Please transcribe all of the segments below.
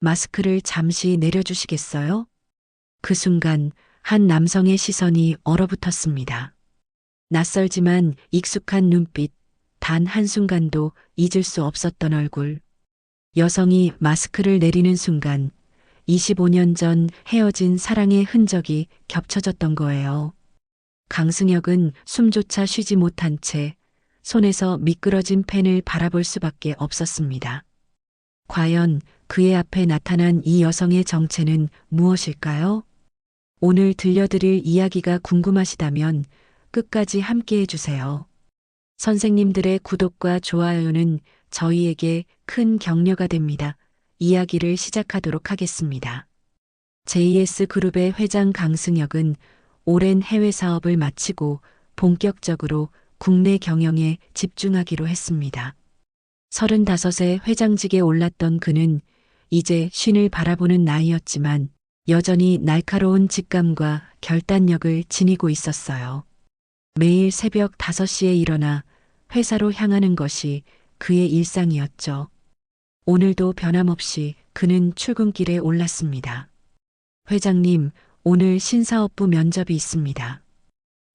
마스크를 잠시 내려주시겠어요? 그 순간 한 남성의 시선이 얼어붙었습니다. 낯설지만 익숙한 눈빛, 단 한순간도 잊을 수 없었던 얼굴. 여성이 마스크를 내리는 순간 25년 전 헤어진 사랑의 흔적이 겹쳐졌던 거예요. 강승혁은 숨조차 쉬지 못한 채 손에서 미끄러진 펜을 바라볼 수밖에 없었습니다. 과연 그의 앞에 나타난 이 여성의 정체는 무엇일까요? 오늘 들려드릴 이야기가 궁금하시다면 끝까지 함께 해주세요. 선생님들의 구독과 좋아요는 저희에게 큰 격려가 됩니다. 이야기를 시작하도록 하겠습니다. JS그룹의 회장 강승혁은 오랜 해외 사업을 마치고 본격적으로 국내 경영에 집중하기로 했습니다. 35세 회장직에 올랐던 그는 이제 쉰을 바라보는 나이였지만 여전히 날카로운 직감과 결단력을 지니고 있었어요. 매일 새벽 5시에 일어나 회사로 향하는 것이 그의 일상이었죠. 오늘도 변함없이 그는 출근길에 올랐습니다. 회장님, 오늘 신사업부 면접이 있습니다.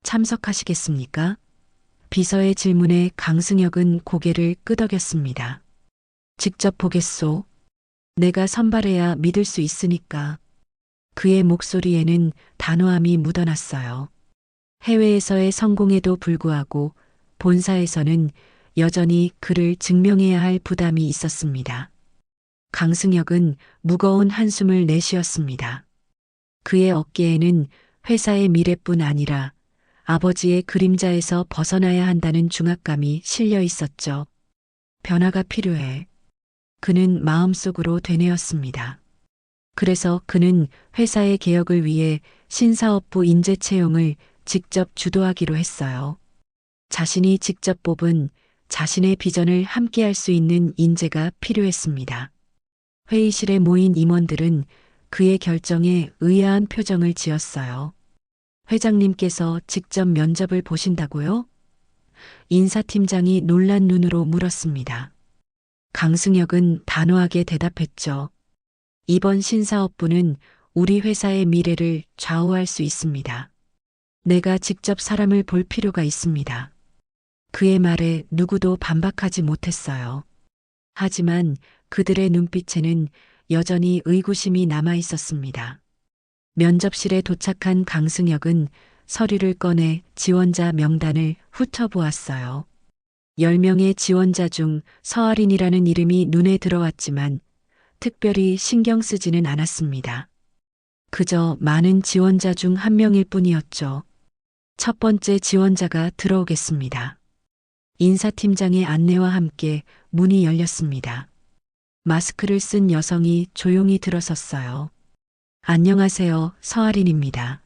참석하시겠습니까? 비서의 질문에 강승혁은 고개를 끄덕였습니다. 직접 보겠소. 내가 선발해야 믿을 수 있으니까. 그의 목소리에는 단호함이 묻어났어요. 해외에서의 성공에도 불구하고 본사에서는 여전히 그를 증명해야 할 부담이 있었습니다. 강승혁은 무거운 한숨을 내쉬었습니다. 그의 어깨에는 회사의 미래뿐 아니라 아버지의 그림자에서 벗어나야 한다는 중압감이 실려 있었죠. 변화가 필요해. 그는 마음속으로 되뇌었습니다. 그래서 그는 회사의 개혁을 위해 신사업부 인재 채용을 직접 주도하기로 했어요. 자신이 직접 뽑은 자신의 비전을 함께할 수 있는 인재가 필요했습니다. 회의실에 모인 임원들은 그의 결정에 의아한 표정을 지었어요. 회장님께서 직접 면접을 보신다고요? 인사팀장이 놀란 눈으로 물었습니다. 강승혁은 단호하게 대답했죠. 이번 신사업부는 우리 회사의 미래를 좌우할 수 있습니다. 내가 직접 사람을 볼 필요가 있습니다. 그의 말에 누구도 반박하지 못했어요. 하지만 그들의 눈빛에는 여전히 의구심이 남아 있었습니다. 면접실에 도착한 강승혁은 서류를 꺼내 지원자 명단을 훑어보았어요. 10명의 지원자 중 서아린이라는 이름이 눈에 들어왔지만 특별히 신경 쓰지는 않았습니다. 그저 많은 지원자 중 한 명일 뿐이었죠. 첫 번째 지원자가 들어오겠습니다. 인사팀장의 안내와 함께 문이 열렸습니다. 마스크를 쓴 여성이 조용히 들어섰어요. 안녕하세요, 서아린입니다.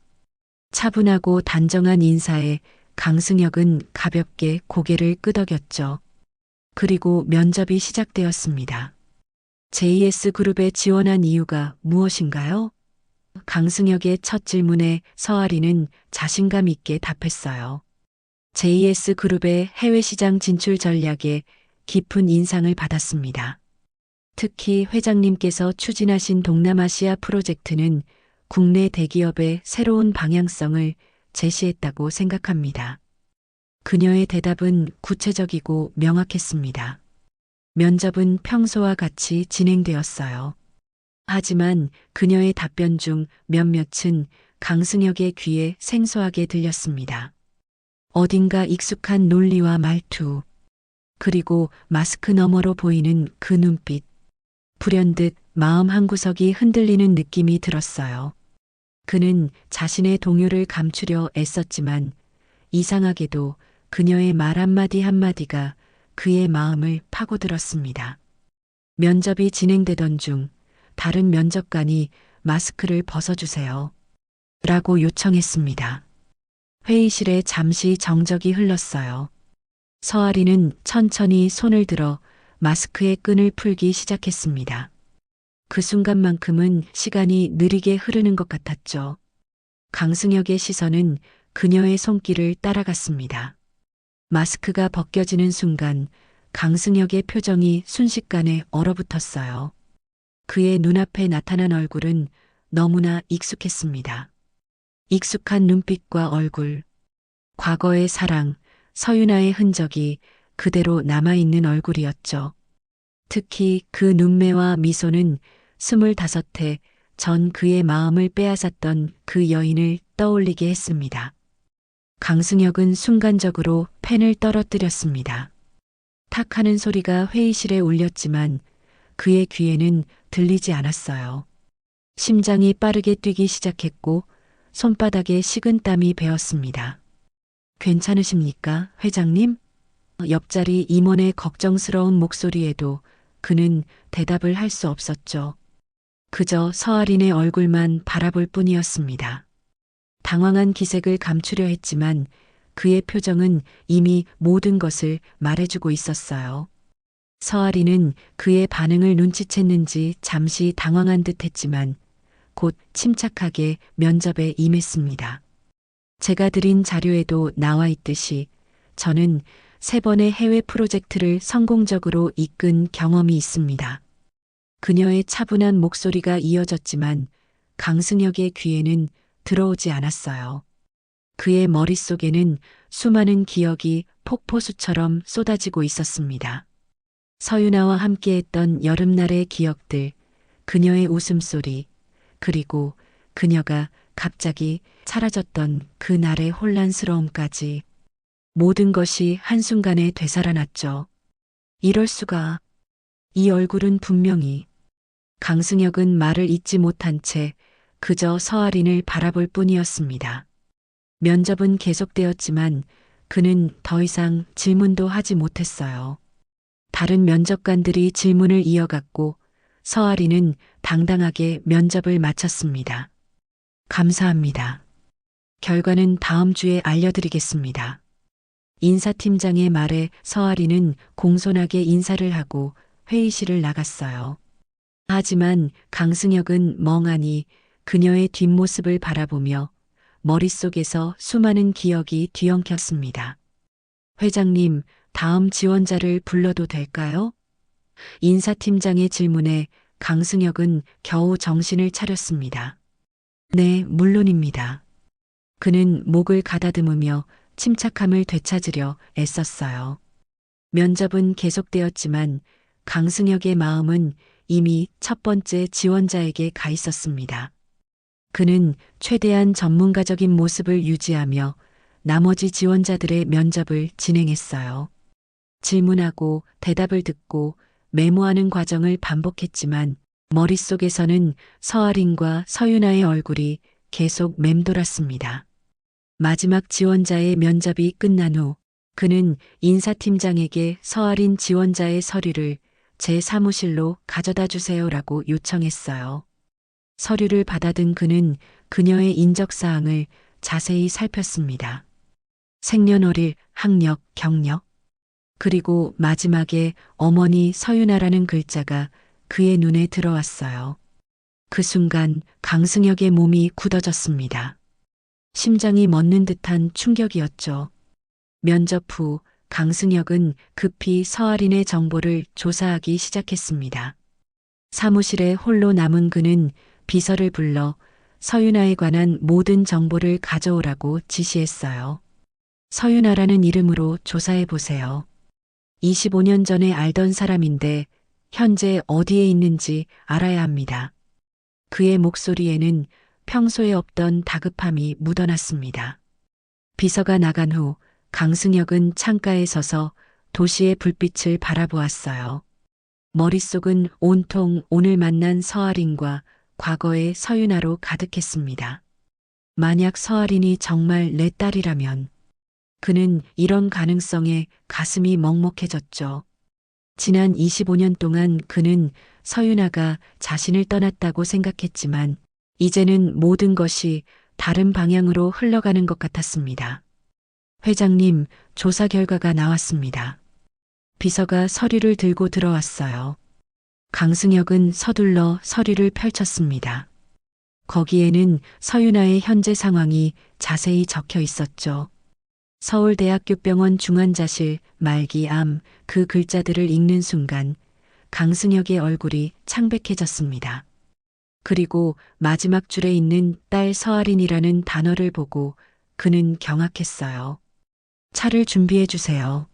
차분하고 단정한 인사에 강승혁은 가볍게 고개를 끄덕였죠. 그리고 면접이 시작되었습니다. JS그룹에 지원한 이유가 무엇인가요? 강승혁의 첫 질문에 서아린은 자신감 있게 답했어요. JS그룹의 해외 시장 진출 전략에 깊은 인상을 받았습니다. 특히 회장님께서 추진하신 동남아시아 프로젝트는 국내 대기업의 새로운 방향성을 제시했다고 생각합니다. 그녀의 대답은 구체적이고 명확했습니다. 면접은 평소와 같이 진행되었어요. 하지만 그녀의 답변 중 몇몇은 강승혁의 귀에 생소하게 들렸습니다. 어딘가 익숙한 논리와 말투, 그리고 마스크 너머로 보이는 그 눈빛, 불현듯 마음 한구석이 흔들리는 느낌이 들었어요. 그는 자신의 동요를 감추려 애썼지만 이상하게도 그녀의 말 한마디 한마디가 그의 마음을 파고들었습니다. 면접이 진행되던 중 다른 면접관이 마스크를 벗어주세요. 라고 요청했습니다. 회의실에 잠시 정적이 흘렀어요. 서아린은 천천히 손을 들어 마스크의 끈을 풀기 시작했습니다. 그 순간만큼은 시간이 느리게 흐르는 것 같았죠. 강승혁의 시선은 그녀의 손길을 따라갔습니다. 마스크가 벗겨지는 순간 강승혁의 표정이 순식간에 얼어붙었어요. 그의 눈앞에 나타난 얼굴은 너무나 익숙했습니다. 익숙한 눈빛과 얼굴, 과거의 사랑, 서윤아의 흔적이 그대로 남아있는 얼굴이었죠. 특히 그 눈매와 미소는 25해 전 그의 마음을 빼앗았던 그 여인을 떠올리게 했습니다. 강승혁은 순간적으로 펜을 떨어뜨렸습니다. 탁 하는 소리가 회의실에 울렸지만 그의 귀에는 들리지 않았어요. 심장이 빠르게 뛰기 시작했고 손바닥에 식은땀이 배었습니다. 괜찮으십니까, 회장님? 옆자리 임원의 걱정스러운 목소리에도 그는 대답을 할 수 없었죠. 그저 서아린의 얼굴만 바라볼 뿐이었습니다. 당황한 기색을 감추려 했지만 그의 표정은 이미 모든 것을 말해주고 있었어요. 서아린은 그의 반응을 눈치챘는지 잠시 당황한 듯 했지만 곧 침착하게 면접에 임했습니다. 제가 드린 자료에도 나와 있듯이 저는 3번의 해외 프로젝트를 성공적으로 이끈 경험이 있습니다. 그녀의 차분한 목소리가 이어졌지만 강승혁의 귀에는 들어오지 않았어요. 그의 머릿속에는 수많은 기억이 폭포수처럼 쏟아지고 있었습니다. 서윤아와 함께했던 여름날의 기억들, 그녀의 웃음소리, 그리고 그녀가 갑자기 사라졌던 그날의 혼란스러움까지 모든 것이 한순간에 되살아났죠. 이럴 수가. 이 얼굴은 분명히. 강승혁은 말을 잇지 못한 채 그저 서아린을 바라볼 뿐이었습니다. 면접은 계속되었지만 그는 더 이상 질문도 하지 못했어요. 다른 면접관들이 질문을 이어갔고 서아린은 당당하게 면접을 마쳤습니다. 감사합니다. 결과는 다음 주에 알려드리겠습니다. 인사팀장의 말에 서아린은 공손하게 인사를 하고 회의실을 나갔어요. 하지만 강승혁은 멍하니 그녀의 뒷모습을 바라보며 머릿속에서 수많은 기억이 뒤엉켰습니다. 회장님, 다음 지원자를 불러도 될까요? 인사팀장의 질문에 강승혁은 겨우 정신을 차렸습니다. 네, 물론입니다. 그는 목을 가다듬으며 침착함을 되찾으려 애썼어요. 면접은 계속되었지만 강승혁의 마음은 이미 첫 번째 지원자에게 가 있었습니다. 그는 최대한 전문가적인 모습을 유지하며 나머지 지원자들의 면접을 진행했어요. 질문하고 대답을 듣고 메모하는 과정을 반복했지만 머릿속에서는 서아린과 서윤아의 얼굴이 계속 맴돌았습니다. 마지막 지원자의 면접이 끝난 후 그는 인사팀장에게 서아린 지원자의 서류를 제 사무실로 가져다 주세요라고 요청했어요. 서류를 받아든 그는 그녀의 인적사항을 자세히 살폈습니다. 생년월일, 학력, 경력, 그리고 마지막에 어머니 서윤아라는 글자가 그의 눈에 들어왔어요. 그 순간 강승혁의 몸이 굳어졌습니다. 심장이 멎는 듯한 충격이었죠. 면접 후 강승혁은 급히 서아린의 정보를 조사하기 시작했습니다. 사무실에 홀로 남은 그는 비서를 불러 서윤아에 관한 모든 정보를 가져오라고 지시했어요. 서윤아라는 이름으로 조사해 보세요. 25년 전에 알던 사람인데 현재 어디에 있는지 알아야 합니다. 그의 목소리에는 평소에 없던 다급함이 묻어났습니다. 비서가 나간 후 강승혁은 창가에 서서 도시의 불빛을 바라보았어요. 머릿속은 온통 오늘 만난 서아린과 과거의 서윤아로 가득했습니다. 만약 서아린이 정말 내 딸이라면 그는 이런 가능성에 가슴이 먹먹해졌죠. 지난 25년 동안 그는 서윤아가 자신을 떠났다고 생각했지만 이제는 모든 것이 다른 방향으로 흘러가는 것 같았습니다. 회장님, 조사 결과가 나왔습니다. 비서가 서류를 들고 들어왔어요. 강승혁은 서둘러 서류를 펼쳤습니다. 거기에는 서윤아의 현재 상황이 자세히 적혀 있었죠. 서울대학교 병원 중환자실 말기암 그 글자들을 읽는 순간 강승혁의 얼굴이 창백해졌습니다. 그리고 마지막 줄에 있는 딸 서아린이라는 단어를 보고 그는 경악했어요. 차를 준비해 주세요.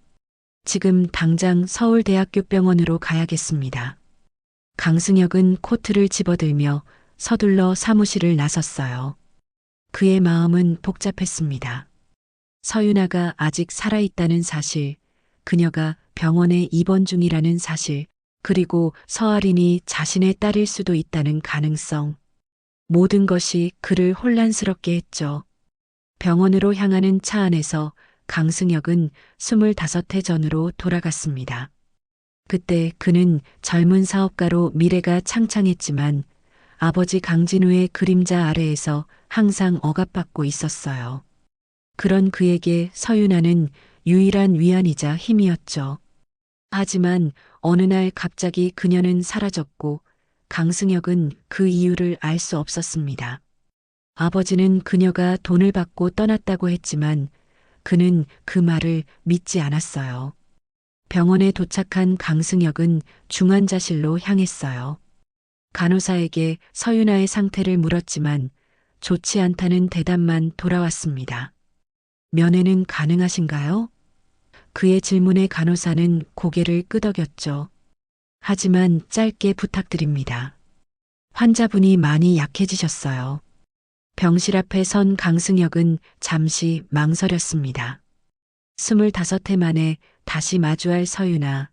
지금 당장 서울대학교 병원으로 가야겠습니다. 강승혁은 코트를 집어들며 서둘러 사무실을 나섰어요. 그의 마음은 복잡했습니다. 서윤아가 아직 살아있다는 사실, 그녀가 병원에 입원 중이라는 사실, 그리고 서아린이 자신의 딸일 수도 있다는 가능성. 모든 것이 그를 혼란스럽게 했죠. 병원으로 향하는 차 안에서 강승혁은 25해 전으로 돌아갔습니다. 그때 그는 젊은 사업가로 미래가 창창했지만 아버지 강진우의 그림자 아래에서 항상 억압받고 있었어요. 그런 그에게 서윤아는 유일한 위안이자 힘이었죠. 하지만 어느 날 갑자기 그녀는 사라졌고 강승혁은 그 이유를 알 수 없었습니다. 아버지는 그녀가 돈을 받고 떠났다고 했지만 그는 그 말을 믿지 않았어요. 병원에 도착한 강승혁은 중환자실로 향했어요. 간호사에게 서윤아의 상태를 물었지만 좋지 않다는 대답만 돌아왔습니다. 면회는 가능하신가요? 그의 질문에 간호사는 고개를 끄덕였죠. 하지만 짧게 부탁드립니다. 환자분이 많이 약해지셨어요. 병실 앞에 선 강승혁은 잠시 망설였습니다. 25해 만에 다시 마주할 서윤아,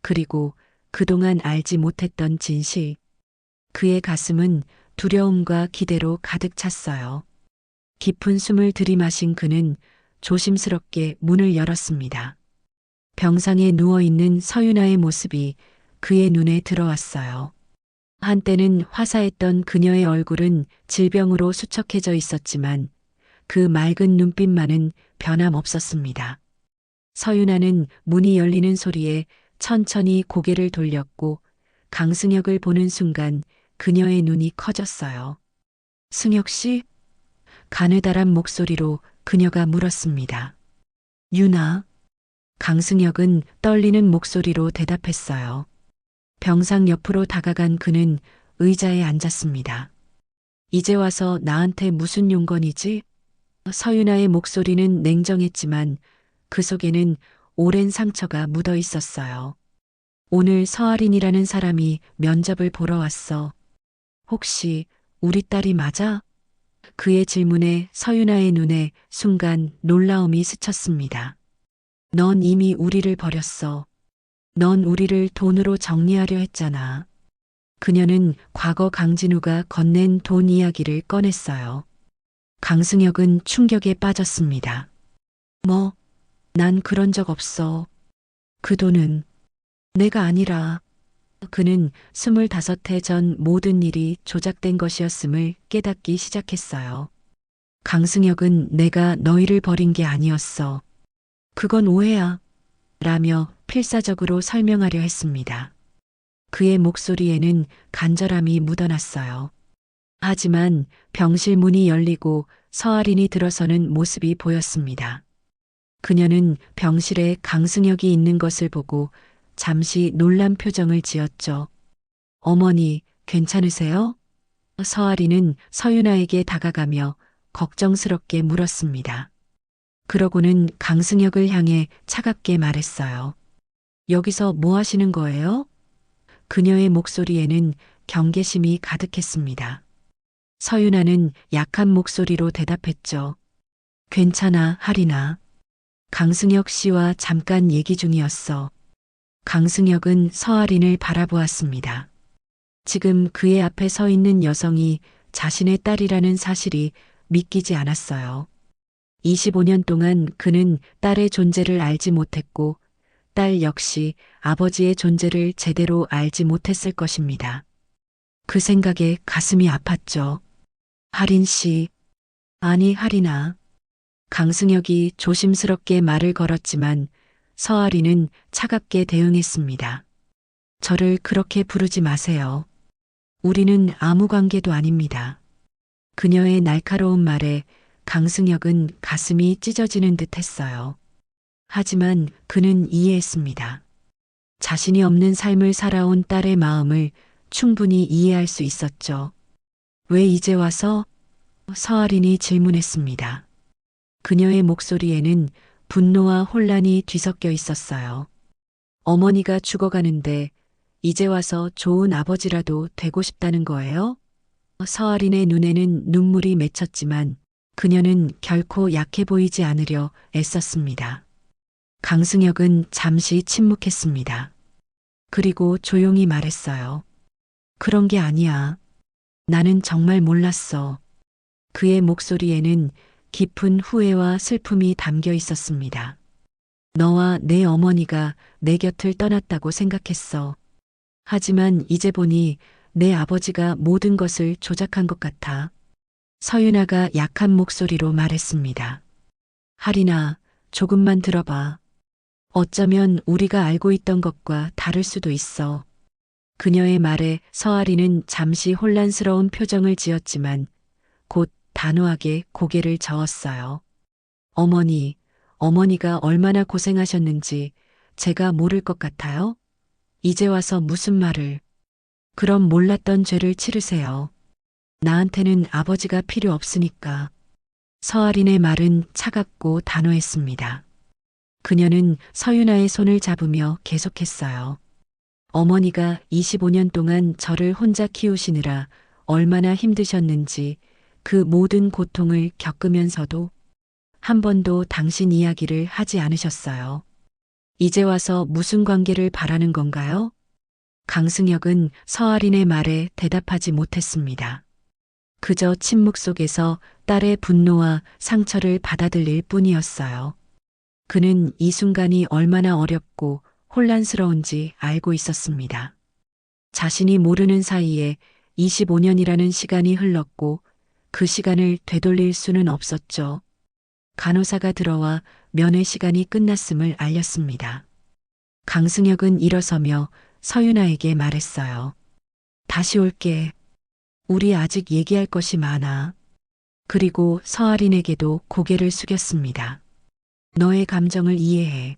그리고 그동안 알지 못했던 진실. 그의 가슴은 두려움과 기대로 가득 찼어요. 깊은 숨을 들이마신 그는 조심스럽게 문을 열었습니다. 병상에 누워있는 서윤아의 모습이 그의 눈에 들어왔어요. 한때는 화사했던 그녀의 얼굴은 질병으로 수척해져 있었지만 그 맑은 눈빛만은 변함없었습니다. 서윤아는 문이 열리는 소리에 천천히 고개를 돌렸고 강승혁을 보는 순간 그녀의 눈이 커졌어요. 승혁 씨? 가느다란 목소리로 그녀가 물었습니다. 유나. 강승혁은 떨리는 목소리로 대답했어요. 병상 옆으로 다가간 그는 의자에 앉았습니다. 이제 와서 나한테 무슨 용건이지? 서윤아의 목소리는 냉정했지만 그 속에는 오랜 상처가 묻어 있었어요. 오늘 서아린이라는 사람이 면접을 보러 왔어. 혹시 우리 딸이 맞아? 그의 질문에 서윤아의 눈에 순간 놀라움이 스쳤습니다. 넌 이미 우리를 버렸어. 넌 우리를 돈으로 정리하려 했잖아. 그녀는 과거 강진우가 건넨 돈 이야기를 꺼냈어요. 강승혁은 충격에 빠졌습니다. 뭐, 난 그런 적 없어. 그 돈은 내가 아니라. 그는 25해 전 모든 일이 조작된 것이었음을 깨닫기 시작했어요. 강승혁은 내가 너희를 버린 게 아니었어. 그건 오해야. 라며 필사적으로 설명하려 했습니다. 그의 목소리에는 간절함이 묻어났어요. 하지만 병실 문이 열리고 서아린이 들어서는 모습이 보였습니다. 그녀는 병실에 강승혁이 있는 것을 보고 잠시 놀란 표정을 지었죠. 어머니, 괜찮으세요? 서아린은 서윤아에게 다가가며 걱정스럽게 물었습니다. 그러고는 강승혁을 향해 차갑게 말했어요. 여기서 뭐 하시는 거예요? 그녀의 목소리에는 경계심이 가득했습니다. 서윤아는 약한 목소리로 대답했죠. 괜찮아, 하리나. 강승혁 씨와 잠깐 얘기 중이었어. 강승혁은 서아린을 바라보았습니다. 지금 그의 앞에 서 있는 여성이 자신의 딸이라는 사실이 믿기지 않았어요. 25년 동안 그는 딸의 존재를 알지 못했고 딸 역시 아버지의 존재를 제대로 알지 못했을 것입니다. 그 생각에 가슴이 아팠죠. 하린 씨, 아니 하리나. 강승혁이 조심스럽게 말을 걸었지만 서아린은 차갑게 대응했습니다. 저를 그렇게 부르지 마세요. 우리는 아무 관계도 아닙니다. 그녀의 날카로운 말에 강승혁은 가슴이 찢어지는 듯 했어요. 하지만 그는 이해했습니다. 자신이 없는 삶을 살아온 딸의 마음을 충분히 이해할 수 있었죠. 왜 이제 와서? 서아린이 질문했습니다. 그녀의 목소리에는 분노와 혼란이 뒤섞여 있었어요. 어머니가 죽어가는데 이제 와서 좋은 아버지라도 되고 싶다는 거예요? 서아린의 눈에는 눈물이 맺혔지만 그녀는 결코 약해 보이지 않으려 애썼습니다. 강승혁은 잠시 침묵했습니다. 그리고 조용히 말했어요. 그런 게 아니야. 나는 정말 몰랐어. 그의 목소리에는 깊은 후회와 슬픔이 담겨 있었습니다. 너와 내 어머니가 내 곁을 떠났다고 생각했어. 하지만 이제 보니 내 아버지가 모든 것을 조작한 것 같아. 서윤아가 약한 목소리로 말했습니다. 하린아, 조금만 들어봐. 어쩌면 우리가 알고 있던 것과 다를 수도 있어. 그녀의 말에 서아리는 잠시 혼란스러운 표정을 지었지만 곧 단호하게 고개를 저었어요. 어머니가 얼마나 고생하셨는지 제가 모를 것 같아요? 이제 와서 무슨 말을. 그럼 몰랐던 죄를 치르세요. 나한테는 아버지가 필요 없으니까. 서아린의 말은 차갑고 단호했습니다. 그녀는 서윤아의 손을 잡으며 계속했어요. 어머니가 25년 동안 저를 혼자 키우시느라 얼마나 힘드셨는지 그 모든 고통을 겪으면서도 한 번도 당신 이야기를 하지 않으셨어요. 이제 와서 무슨 관계를 바라는 건가요? 강승혁은 서아린의 말에 대답하지 못했습니다. 그저 침묵 속에서 딸의 분노와 상처를 받아들일 뿐이었어요. 그는 이 순간이 얼마나 어렵고 혼란스러운지 알고 있었습니다. 자신이 모르는 사이에 25년이라는 시간이 흘렀고 그 시간을 되돌릴 수는 없었죠. 간호사가 들어와 면회 시간이 끝났음을 알렸습니다. 강승혁은 일어서며 서윤아에게 말했어요. 다시 올게. 우리 아직 얘기할 것이 많아. 그리고 서아린에게도 고개를 숙였습니다. 너의 감정을 이해해.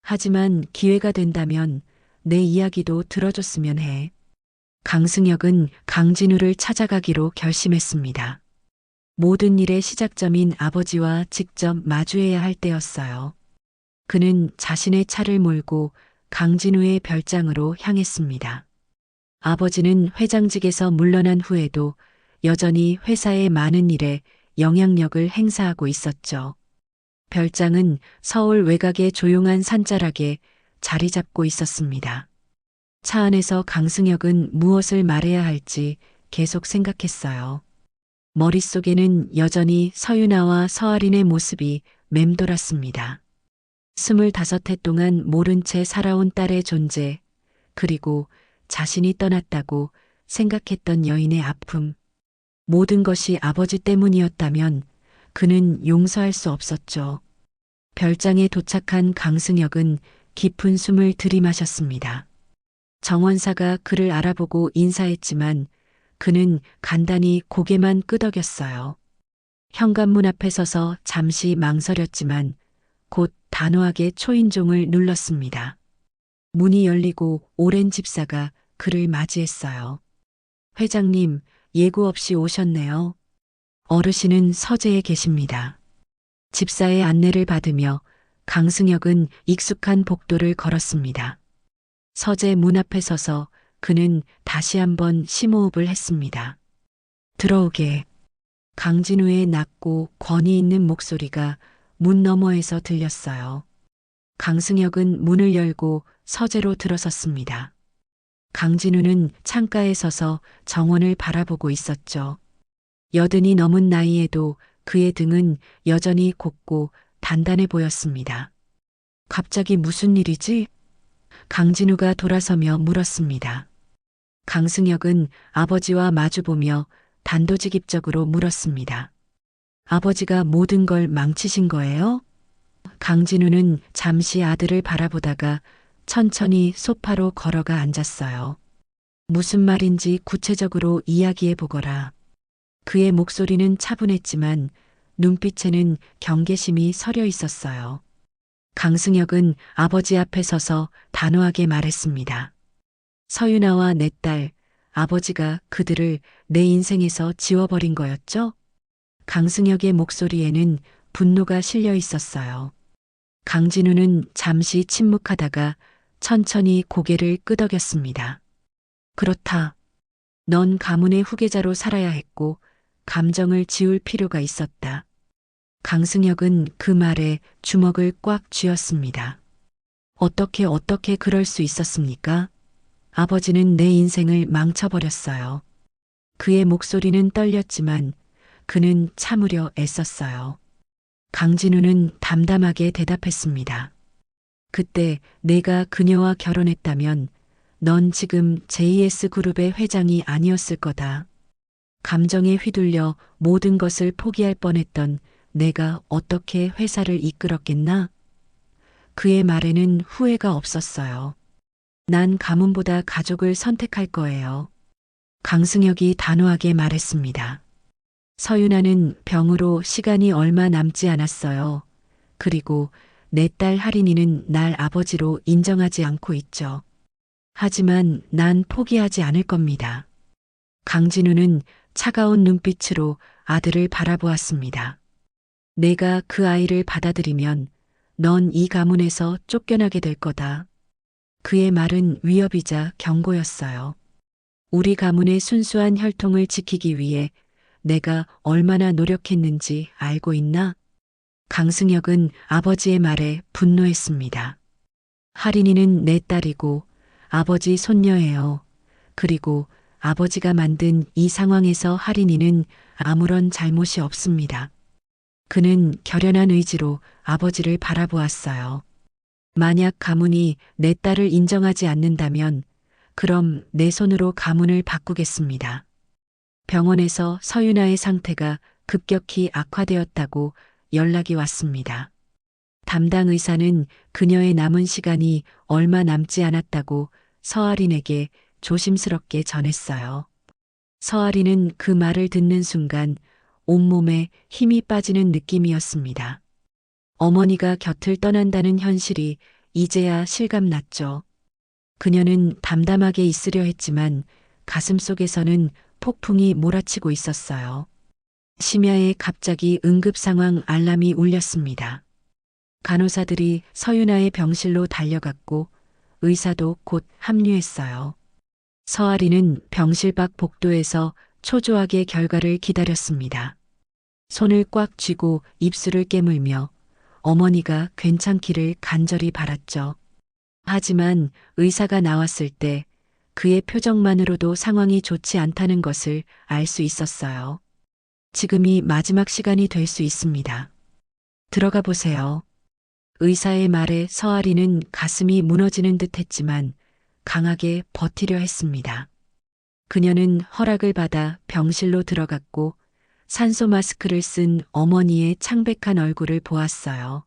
하지만 기회가 된다면 내 이야기도 들어줬으면 해. 강승혁은 강진우를 찾아가기로 결심했습니다. 모든 일의 시작점인 아버지와 직접 마주해야 할 때였어요. 그는 자신의 차를 몰고 강진우의 별장으로 향했습니다. 아버지는 회장직에서 물러난 후에도 여전히 회사의 많은 일에 영향력을 행사하고 있었죠. 별장은 서울 외곽의 조용한 산자락에 자리 잡고 있었습니다. 차 안에서 강승혁은 무엇을 말해야 할지 계속 생각했어요. 머릿속에는 여전히 서윤아와 서아린의 모습이 맴돌았습니다. 25해 동안 모른 채 살아온 딸의 존재, 그리고 자신이 떠났다고 생각했던 여인의 아픔. 모든 것이 아버지 때문이었다면 그는 용서할 수 없었죠. 별장에 도착한 강승혁은 깊은 숨을 들이마셨습니다. 정원사가 그를 알아보고 인사했지만 그는 간단히 고개만 끄덕였어요. 현관문 앞에 서서 잠시 망설였지만 곧 단호하게 초인종을 눌렀습니다. 문이 열리고 오랜 집사가 그를 맞이했어요. 회장님, 예고 없이 오셨네요. 어르신은 서재에 계십니다. 집사의 안내를 받으며 강승혁은 익숙한 복도를 걸었습니다. 서재 문 앞에 서서 그는 다시 한번 심호흡을 했습니다. 들어오게. 강진우의 낮고 권위 있는 목소리가 문 너머에서 들렸어요. 강승혁은 문을 열고 서재로 들어섰습니다. 강진우는 창가에 서서 정원을 바라보고 있었죠. 80이 넘은 나이에도 그의 등은 여전히 곱고 단단해 보였습니다. 갑자기 무슨 일이지? 강진우가 돌아서며 물었습니다. 강승혁은 아버지와 마주보며 단도직입적으로 물었습니다. 아버지가 모든 걸 망치신 거예요? 강진우는 잠시 아들을 바라보다가 천천히 소파로 걸어가 앉았어요. 무슨 말인지 구체적으로 이야기해 보거라. 그의 목소리는 차분했지만 눈빛에는 경계심이 서려 있었어요. 강승혁은 아버지 앞에 서서 단호하게 말했습니다. 서윤아와 내 딸, 아버지가 그들을 내 인생에서 지워버린 거였죠? 강승혁의 목소리에는 분노가 실려 있었어요. 강진우는 잠시 침묵하다가 천천히 고개를 끄덕였습니다. 그렇다. 넌 가문의 후계자로 살아야 했고 감정을 지울 필요가 있었다. 강승혁은 그 말에 주먹을 꽉 쥐었습니다. 어떻게 그럴 수 있었습니까? 아버지는 내 인생을 망쳐버렸어요. 그의 목소리는 떨렸지만 그는 참으려 애썼어요. 강진우는 담담하게 대답했습니다. 그때 내가 그녀와 결혼했다면 넌 지금 JS그룹의 회장이 아니었을 거다. 감정에 휘둘려 모든 것을 포기할 뻔했던 내가 어떻게 회사를 이끌었겠나? 그의 말에는 후회가 없었어요. 난 가문보다 가족을 선택할 거예요. 강승혁이 단호하게 말했습니다. 서윤아는 병으로 시간이 얼마 남지 않았어요. 그리고 내 딸 하린이는 날 아버지로 인정하지 않고 있죠. 하지만 난 포기하지 않을 겁니다. 강진우는 차가운 눈빛으로 아들을 바라보았습니다. 내가 그 아이를 받아들이면 넌 이 가문에서 쫓겨나게 될 거다. 그의 말은 위협이자 경고였어요. 우리 가문의 순수한 혈통을 지키기 위해 내가 얼마나 노력했는지 알고 있나? 강승혁은 아버지의 말에 분노했습니다. 하린이는 내 딸이고 아버지 손녀예요. 그리고 아버지가 만든 이 상황에서 하린이는 아무런 잘못이 없습니다. 그는 결연한 의지로 아버지를 바라보았어요. 만약 가문이 내 딸을 인정하지 않는다면 그럼 내 손으로 가문을 바꾸겠습니다. 병원에서 서윤아의 상태가 급격히 악화되었다고 연락이 왔습니다. 담당 의사는 그녀의 남은 시간이 얼마 남지 않았다고 서아린에게 조심스럽게 전했어요. 서아린은 그 말을 듣는 순간 온몸에 힘이 빠지는 느낌이었습니다. 어머니가 곁을 떠난다는 현실이 이제야 실감났죠. 그녀는 담담하게 있으려 했지만 가슴속에서는 폭풍이 몰아치고 있었어요. 심야에 갑자기 응급 상황 알람이 울렸습니다. 간호사들이 서윤아의 병실로 달려갔고 의사도 곧 합류했어요. 서아리는 병실 밖 복도에서 초조하게 결과를 기다렸습니다. 손을 꽉 쥐고 입술을 깨물며 어머니가 괜찮기를 간절히 바랐죠. 하지만 의사가 나왔을 때 그의 표정만으로도 상황이 좋지 않다는 것을 알 수 있었어요. 지금이 마지막 시간이 될 수 있습니다. 들어가 보세요. 의사의 말에 서아리는 가슴이 무너지는 듯 했지만 강하게 버티려 했습니다. 그녀는 허락을 받아 병실로 들어갔고 산소 마스크를 쓴 어머니의 창백한 얼굴을 보았어요.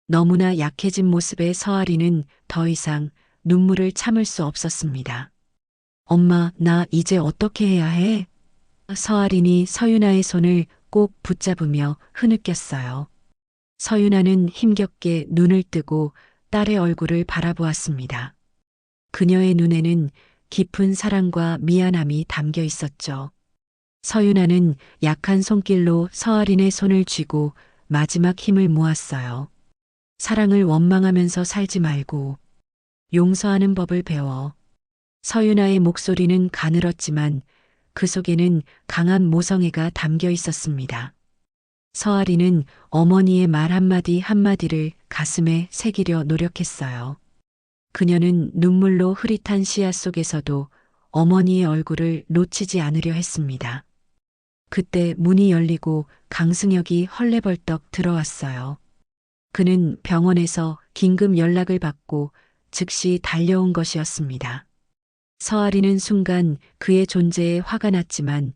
너무나 약해진 모습의 서아리는 더 이상 눈물을 참을 수 없었습니다. 엄마, 나 이제 어떻게 해야 해? 서아린이 서윤아의 손을 꼭 붙잡으며 흐느꼈어요. 서윤아는 힘겹게 눈을 뜨고 딸의 얼굴을 바라보았습니다. 그녀의 눈에는 깊은 사랑과 미안함이 담겨 있었죠. 서윤아는 약한 손길로 서아린의 손을 쥐고 마지막 힘을 모았어요. 사랑을 원망하면서 살지 말고 용서하는 법을 배워. 서윤아의 목소리는 가늘었지만 그 속에는 강한 모성애가 담겨 있었습니다. 서아리는 어머니의 말 한마디 한마디를 가슴에 새기려 노력했어요. 그녀는 눈물로 흐릿한 시야 속에서도 어머니의 얼굴을 놓치지 않으려 했습니다. 그때 문이 열리고 강승혁이 헐레벌떡 들어왔어요. 그는 병원에서 긴급 연락을 받고 즉시 달려온 것이었습니다. 서아리는 순간 그의 존재에 화가 났지만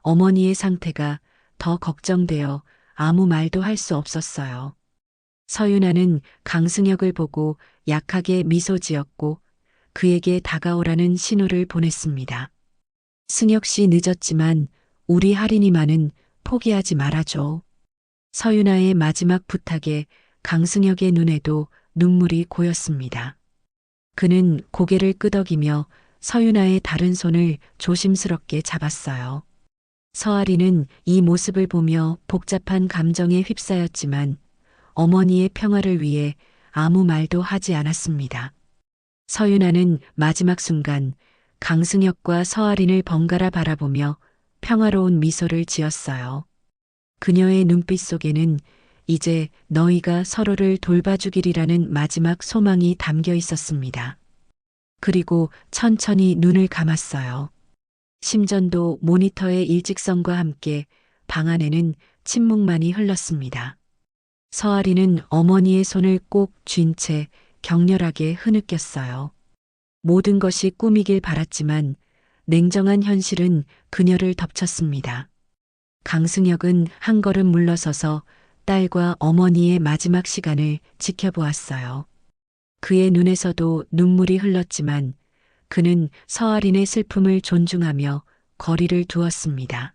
어머니의 상태가 더 걱정되어 아무 말도 할 수 없었어요. 서윤아는 강승혁을 보고 약하게 미소 지었고 그에게 다가오라는 신호를 보냈습니다. 승혁 씨 늦었지만 우리 하린이만은 포기하지 말아줘. 서윤아의 마지막 부탁에 강승혁의 눈에도 눈물이 고였습니다. 그는 고개를 끄덕이며 서윤아의 다른 손을 조심스럽게 잡았어요. 서아리는 이 모습을 보며 복잡한 감정에 휩싸였지만 어머니의 평화를 위해 아무 말도 하지 않았습니다. 서윤아는 마지막 순간 강승혁과 서아린을 번갈아 바라보며 평화로운 미소를 지었어요. 그녀의 눈빛 속에는 이제 너희가 서로를 돌봐주기리라는 마지막 소망이 담겨 있었습니다. 그리고 천천히 눈을 감았어요. 심전도 모니터의 일직선과 함께 방 안에는 침묵만이 흘렀습니다. 서아리는 어머니의 손을 꼭 쥔 채 격렬하게 흐느꼈어요. 모든 것이 꿈이길 바랐지만 냉정한 현실은 그녀를 덮쳤습니다. 강승혁은 한 걸음 물러서서 딸과 어머니의 마지막 시간을 지켜보았어요. 그의 눈에서도 눈물이 흘렀지만 그는 서아린의 슬픔을 존중하며 거리를 두었습니다.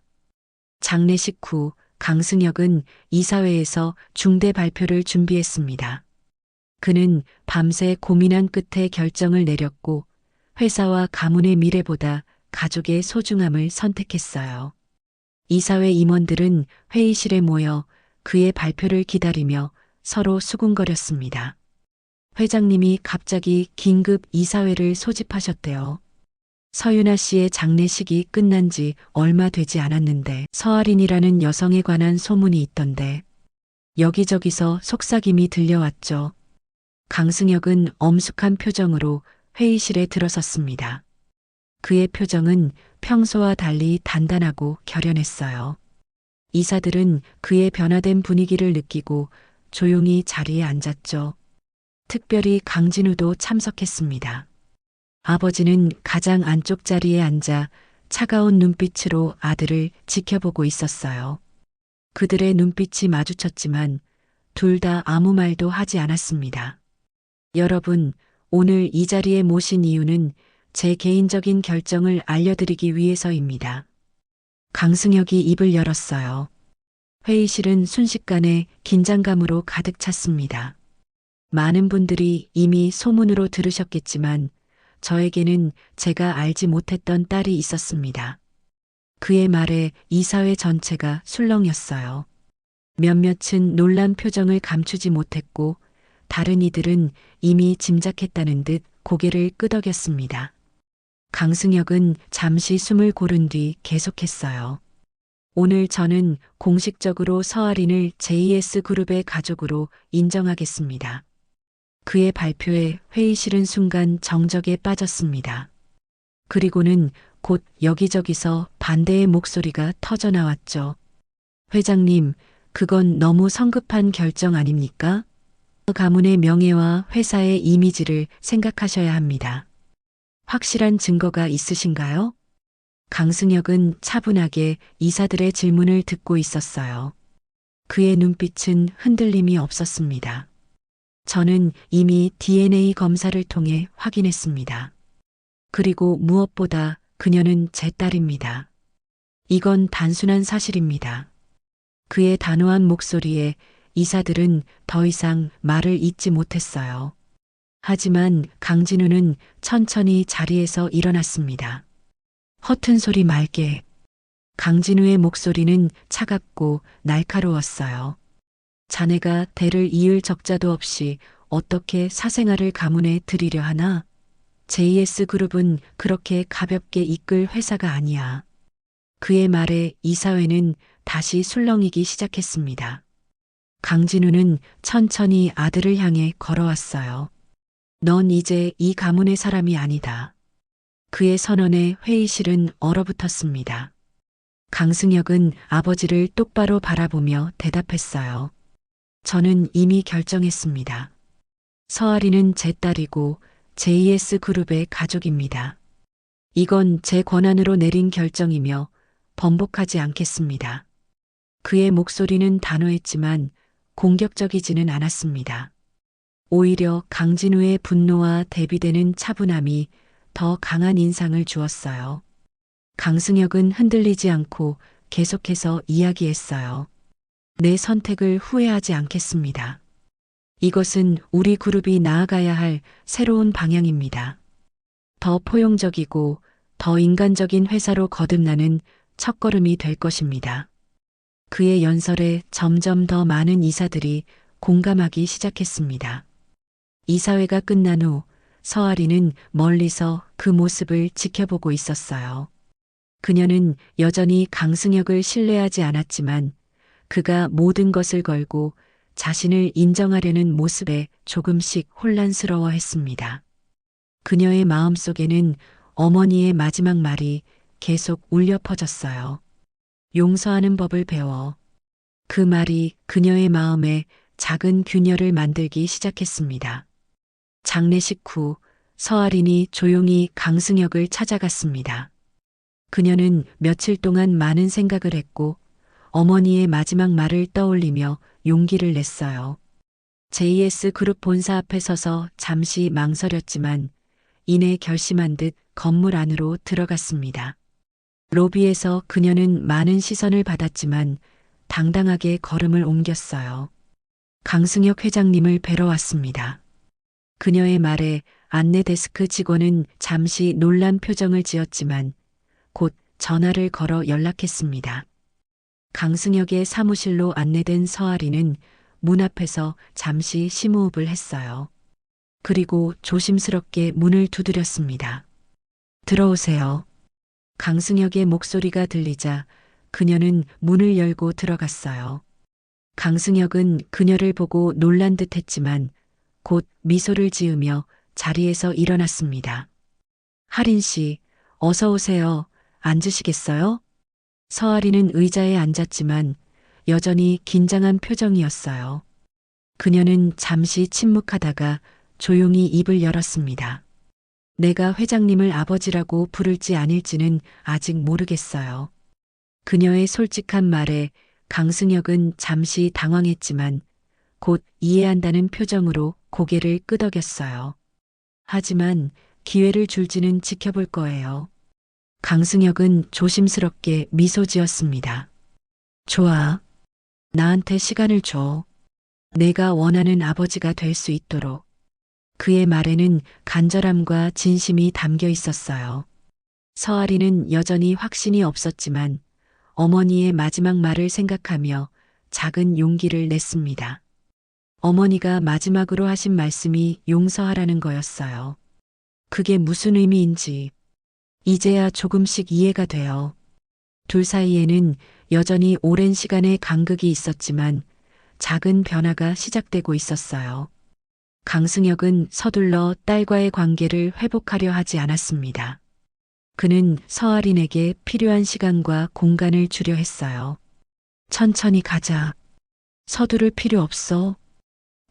장례식 후 강승혁은 이사회에서 중대 발표를 준비했습니다. 그는 밤새 고민한 끝에 결정을 내렸고 회사와 가문의 미래보다 가족의 소중함을 선택했어요. 이사회 임원들은 회의실에 모여 그의 발표를 기다리며 서로 수군거렸습니다. 회장님이 갑자기 긴급 이사회를 소집하셨대요. 서윤아 씨의 장례식이 끝난 지 얼마 되지 않았는데 서아린이라는 여성에 관한 소문이 있던데 여기저기서 속삭임이 들려왔죠. 강승혁은 엄숙한 표정으로 회의실에 들어섰습니다. 그의 표정은 평소와 달리 단단하고 결연했어요. 이사들은 그의 변화된 분위기를 느끼고 조용히 자리에 앉았죠. 특별히 강진우도 참석했습니다. 아버지는 가장 안쪽 자리에 앉아 차가운 눈빛으로 아들을 지켜보고 있었어요. 그들의 눈빛이 마주쳤지만 둘 다 아무 말도 하지 않았습니다. 여러분, 오늘 이 자리에 모신 이유는 제 개인적인 결정을 알려드리기 위해서입니다. 강승혁이 입을 열었어요. 회의실은 순식간에 긴장감으로 가득 찼습니다. 많은 분들이 이미 소문으로 들으셨겠지만 저에게는 제가 알지 못했던 딸이 있었습니다. 그의 말에 이사회 전체가 술렁였어요. 몇몇은 놀란 표정을 감추지 못했고 다른 이들은 이미 짐작했다는 듯 고개를 끄덕였습니다. 강승혁은 잠시 숨을 고른 뒤 계속했어요. 오늘 저는 공식적으로 서아린을 JS그룹의 가족으로 인정하겠습니다. 그의 발표에 회의실은 순간 정적에 빠졌습니다. 그리고는 곧 여기저기서 반대의 목소리가 터져나왔죠. 회장님, 그건 너무 성급한 결정 아닙니까? 가문의 명예와 회사의 이미지를 생각하셔야 합니다. 확실한 증거가 있으신가요? 강승혁은 차분하게 이사들의 질문을 듣고 있었어요. 그의 눈빛은 흔들림이 없었습니다. 저는 이미 DNA 검사를 통해 확인했습니다. 그리고 무엇보다 그녀는 제 딸입니다. 이건 단순한 사실입니다. 그의 단호한 목소리에 이사들은 더 이상 말을 잇지 못했어요. 하지만 강진우는 천천히 자리에서 일어났습니다. 허튼 소리 말게. 강진우의 목소리는 차갑고 날카로웠어요. 자네가 대를 이을 적자도 없이 어떻게 사생활을 가문에 들이려 하나? JS그룹은 그렇게 가볍게 이끌 회사가 아니야. 그의 말에 이사회는 다시 술렁이기 시작했습니다. 강진우는 천천히 아들을 향해 걸어왔어요. 넌 이제 이 가문의 사람이 아니다. 그의 선언에 회의실은 얼어붙었습니다. 강승혁은 아버지를 똑바로 바라보며 대답했어요. 저는 이미 결정했습니다. 서아리는 제 딸이고 JS그룹의 가족입니다. 이건 제 권한으로 내린 결정이며 번복하지 않겠습니다. 그의 목소리는 단호했지만 공격적이지는 않았습니다. 오히려 강진우의 분노와 대비되는 차분함이 더 강한 인상을 주었어요. 강승혁은 흔들리지 않고 계속해서 이야기했어요. 내 선택을 후회하지 않겠습니다. 이것은 우리 그룹이 나아가야 할 새로운 방향입니다. 더 포용적이고 더 인간적인 회사로 거듭나는 첫걸음이 될 것입니다. 그의 연설에 점점 더 많은 이사들이 공감하기 시작했습니다. 이사회가 끝난 후 서아리는 멀리서 그 모습을 지켜보고 있었어요. 그녀는 여전히 강승혁을 신뢰하지 않았지만 그가 모든 것을 걸고 자신을 인정하려는 모습에 조금씩 혼란스러워했습니다. 그녀의 마음속에는 어머니의 마지막 말이 계속 울려 퍼졌어요. 용서하는 법을 배워. 그 말이 그녀의 마음에 작은 균열을 만들기 시작했습니다. 장례식 후 서아린이 조용히 강승혁을 찾아갔습니다. 그녀는 며칠 동안 많은 생각을 했고 어머니의 마지막 말을 떠올리며 용기를 냈어요. JS 그룹 본사 앞에 서서 잠시 망설였지만 이내 결심한 듯 건물 안으로 들어갔습니다. 로비에서 그녀는 많은 시선을 받았지만 당당하게 걸음을 옮겼어요. 강승혁 회장님을 뵈러 왔습니다. 그녀의 말에 안내 데스크 직원은 잠시 놀란 표정을 지었지만 곧 전화를 걸어 연락했습니다. 강승혁의 사무실로 안내된 서아리는 문 앞에서 잠시 심호흡을 했어요. 그리고 조심스럽게 문을 두드렸습니다. 들어오세요. 강승혁의 목소리가 들리자 그녀는 문을 열고 들어갔어요. 강승혁은 그녀를 보고 놀란 듯 했지만 곧 미소를 지으며 자리에서 일어났습니다. 하린 씨, 어서 오세요. 앉으시겠어요? 서아리는 의자에 앉았지만 여전히 긴장한 표정이었어요. 그녀는 잠시 침묵하다가 조용히 입을 열었습니다. 내가 회장님을 아버지라고 부를지 아닐지는 아직 모르겠어요. 그녀의 솔직한 말에 강승혁은 잠시 당황했지만 곧 이해한다는 표정으로 고개를 끄덕였어요. 하지만 기회를 줄지는 지켜볼 거예요. 강승혁은 조심스럽게 미소 지었습니다. 좋아. 나한테 시간을 줘. 내가 원하는 아버지가 될 수 있도록. 그의 말에는 간절함과 진심이 담겨 있었어요. 서아리는 여전히 확신이 없었지만 어머니의 마지막 말을 생각하며 작은 용기를 냈습니다. 어머니가 마지막으로 하신 말씀이 용서하라는 거였어요. 그게 무슨 의미인지 이제야 조금씩 이해가 돼요. 둘 사이에는 여전히 오랜 시간의 간극이 있었지만 작은 변화가 시작되고 있었어요. 강승혁은 서둘러 딸과의 관계를 회복하려 하지 않았습니다. 그는 서아린에게 필요한 시간과 공간을 주려 했어요. 천천히 가자. 서두를 필요 없어.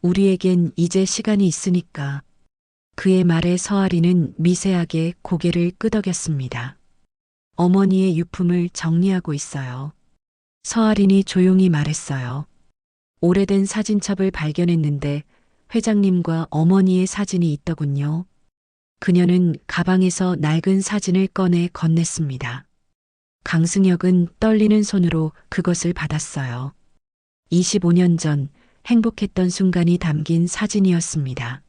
우리에겐 이제 시간이 있으니까. 그의 말에 서아린은 미세하게 고개를 끄덕였습니다. 어머니의 유품을 정리하고 있어요. 서아린이 조용히 말했어요. 오래된 사진첩을 발견했는데 회장님과 어머니의 사진이 있더군요. 그녀는 가방에서 낡은 사진을 꺼내 건넸습니다. 강승혁은 떨리는 손으로 그것을 받았어요. 25년 전 행복했던 순간이 담긴 사진이었습니다.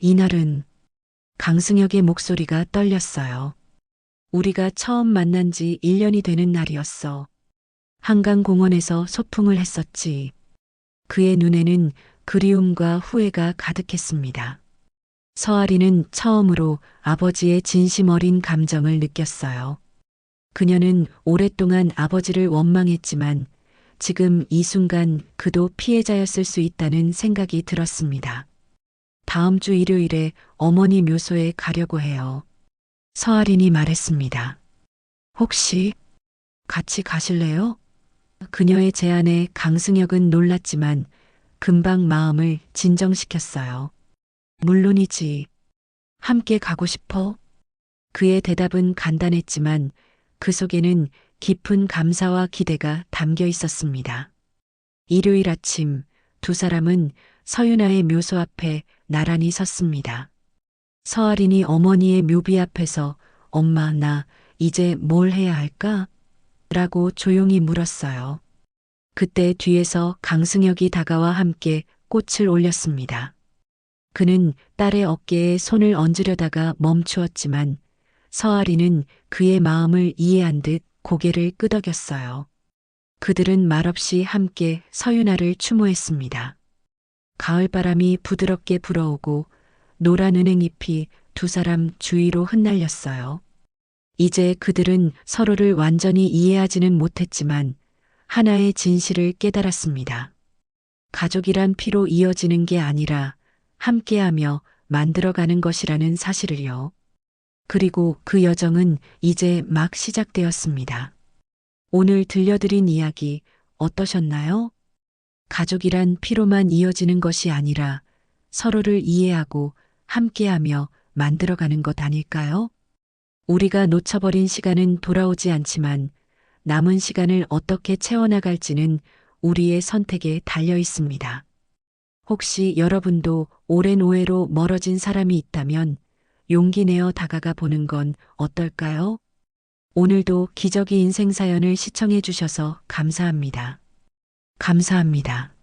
이날은 강승혁의 목소리가 떨렸어요. 우리가 처음 만난 지 1년이 되는 날이었어. 한강공원에서 소풍을 했었지. 그의 눈에는 그리움과 후회가 가득했습니다. 서아리는 처음으로 아버지의 진심 어린 감정을 느꼈어요. 그녀는 오랫동안 아버지를 원망했지만 지금 이 순간 그도 피해자였을 수 있다는 생각이 들었습니다. 다음 주 일요일에 어머니 묘소에 가려고 해요. 서아린이 말했습니다. 혹시 같이 가실래요? 그녀의 제안에 강승혁은 놀랐지만 금방 마음을 진정시켰어요. 물론이지. 함께 가고 싶어? 그의 대답은 간단했지만 그 속에는 깊은 감사와 기대가 담겨 있었습니다. 일요일 아침 두 사람은 서윤아의 묘소 앞에 나란히 섰습니다. 서아린이 어머니의 묘비 앞에서 엄마 나 이제 뭘 해야 할까? 라고 조용히 물었어요. 그때 뒤에서 강승혁이 다가와 함께 꽃을 올렸습니다. 그는 딸의 어깨에 손을 얹으려다가 멈추었지만 서아리는 그의 마음을 이해한 듯 고개를 끄덕였어요. 그들은 말없이 함께 서윤아를 추모했습니다. 가을바람이 부드럽게 불어오고 노란 은행잎이 두 사람 주위로 흩날렸어요. 이제 그들은 서로를 완전히 이해하지는 못했지만 하나의 진실을 깨달았습니다. 가족이란 피로 이어지는 게 아니라 함께하며 만들어가는 것이라는 사실을요. 그리고 그 여정은 이제 막 시작되었습니다. 오늘 들려드린 이야기 어떠셨나요? 가족이란 피로만 이어지는 것이 아니라 서로를 이해하고 함께하며 만들어가는 것 아닐까요? 우리가 놓쳐버린 시간은 돌아오지 않지만 남은 시간을 어떻게 채워나갈지는 우리의 선택에 달려 있습니다. 혹시 여러분도 오랜 오해로 멀어진 사람이 있다면 용기 내어 다가가 보는 건 어떨까요? 오늘도 기적의 인생 사연을 시청해 주셔서 감사합니다. 감사합니다.